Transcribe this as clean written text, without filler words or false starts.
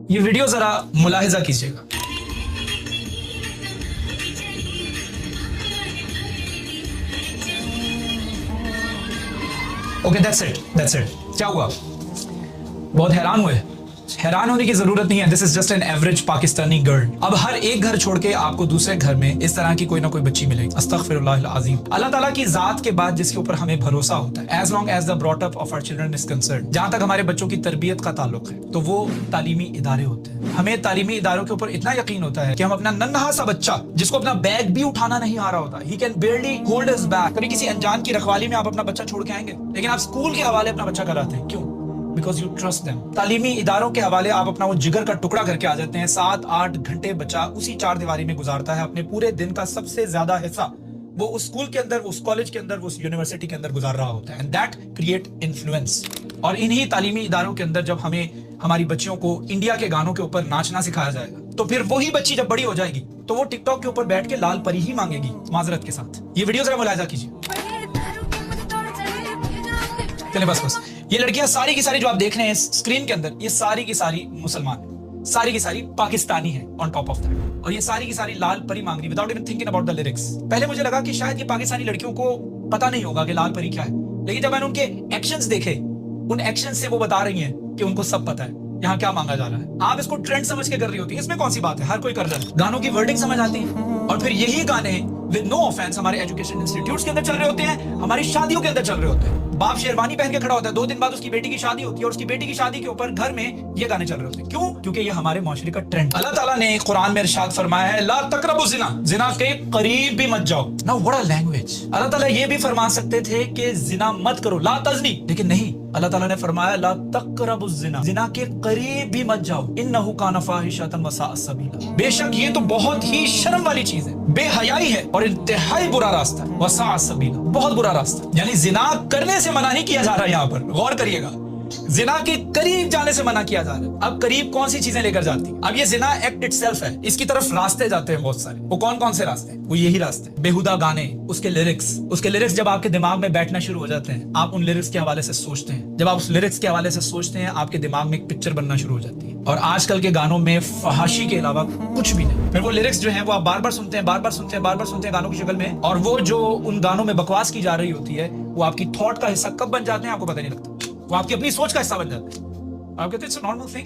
ये वीडियो जरा मुलाहिजा कीजिएगा। Okay, that's it. क्या हुआ? बहुत हैरान हुए? हैरान होने की जरूरत नहीं है। This is just an average Pakistani girl. अब हर एक घर छोड़ के आपको दूसरे घर में इस तरह की कोई ना कोई बच्ची मिलेगी। अस्तगफिरुल्लाह अज़ीम। अल्लाह ताला की जात के बाद जिसके ऊपर हमें भरोसा होता है, as long as the brought up of our children is concern, जहां तक हमारे बच्चों की तरबियत का ताल्लुक है, तो वो तालीमी इदारे होते हैं। हमें तालीमी इदारों के ऊपर इतना यकीन होता है कि हम अपना नन्हा सा बच्चा, जिसको अपना बैग भी उठाना नहीं आ रहा होता, he can बेयरली hold his bag, कभी किसी अनजान की रखवाली में आप अपना बच्चा छोड़ के आएंगे, लेकिन आप स्कूल के हवाले अपना बच्चा कराते हैं। क्यों? Because you trust them. तालीमी इदारों के हवाले आप अपना वो जिगर का टुकड़ा करके आ जाते हैं। 7-8 घंटे बच्चा उसी चार दीवारी में गुजारता है। अपने पूरे दिन का सबसे ज्यादा हिस्सा वो उस स्कूल के अंदर, उस कॉलेज के अंदर, उस यूनिवर्सिटी के अंदर गुजार रहा होता है। And that create influence. और इन्हीं तालीमी इदारों के अंदर जब हमें हमारी बच्चियों को इंडिया के गानों के ऊपर नाचना सिखाया जाएगा, तो फिर वही बच्ची जब बड़ी हो जाएगी तो वो टिकटॉक के ऊपर बैठ के लाल परी ही मांगेगी, माजरत के साथ। ये वीडियो जरा मुलाहिजा कीजिए। चले बस। ये लड़कियां सारी की सारी जो आप देख रहे हैं स्क्रीन के अंदर, ये सारी की सारी मुसलमान है, सारी की सारी पाकिस्तानी है ऑन टॉप ऑफ दैट। और ये सारी की सारी लाल परी मांग रही without even thinking about the lyrics. पहले मुझे लगा कि शायद ये पाकिस्तानी लड़कियों को पता नहीं होगा कि लाल परी क्या है, लेकिन जब मैंने उनके एक्शंस देखे, उन एक्शंस से वो बता रही हैं कि उनको सब पता है यहाँ क्या मांगा जा रहा है। आप इसको ट्रेंड समझ के कर रही होती है, इसमें कौन सी बात है, हर कोई कर रहा है। गानों की वर्डिंग समझ आती है, और फिर यही गाने विद नो ऑफेंस हमारे एजुकेशन इंस्टीट्यूट्स के अंदर चल रहे होते हैं, हमारी शादियों के अंदर चल रहे होते हैं। बाप शेरवानी पहन के खड़ा होता है, 2 दिन बाद उसकी बेटी की शादी होती है, और उसकी बेटी की शादी के ऊपर घर में ये गाने चल रहे होते हैं। क्यों? क्योंकि ये हमारे माशरे का ट्रेंड। अल्लाह ताला ने कुरान में इरशाद फरमाया है, ला तकरबु ज़िना, ज़िना के करीब भी मत जाओ। Now what a language. अल्लाह ताला ये भी फरमा सकते थे कि ज़िना मत करो, ला तज़नी, लेकिन नहीं, अल्लाह ताला ने फरमाया ला तकरबु ज़िना, ज़िना के करीब भी मत जाओ, इन्नहु काना फाहिशतन व साअ सबीला। बेशक ये तो बहुत ही शर्म वाली चीज है, बेहयाई है, और इंतहाई बुरा रास्ता है। व साअ सबीला, बहुत बुरा रास्ता। यानी जिना करने से मना नहीं किया जा रहा है, यहाँ पर गौर करिएगा, जिना के करीब जाने से मना किया जा रहा है। अब करीब कौन सी चीजें लेकर जाती है? अब ये जिना एक्ट इटसेल्फ है, इसकी तरफ रास्ते जाते हैं बहुत सारे। वो कौन कौन से रास्ते हैं? वो यही रास्ते, बेहुदा गाने, उसके लिरिक्स जब आपके दिमाग में बैठना शुरू हो जाते हैं, आप उन लिरिक्स के हवाले से सोचते हैं। जब आप उस लिरिक्स के हवाले से सोचते हैं, आपके दिमाग में एक पिक्चर बनना शुरू हो जाती है। और आजकल के गानों में फहाशी के अलावा कुछ भी नहीं। फिर वो लिरिक्स जो है वो आप बार बार सुनते हैं गानों की शक्ल में, और वो जो उन गानों में बकवास की जा रही होती है, वो आपकी थॉट का हिस्सा कब बन जाते हैं आपको पता नहीं लगता। वो आपकी अपनी सोच का हिस्सा बन जाते हैं। आप कहते हैं इट्स अ नॉर्मल थिंग।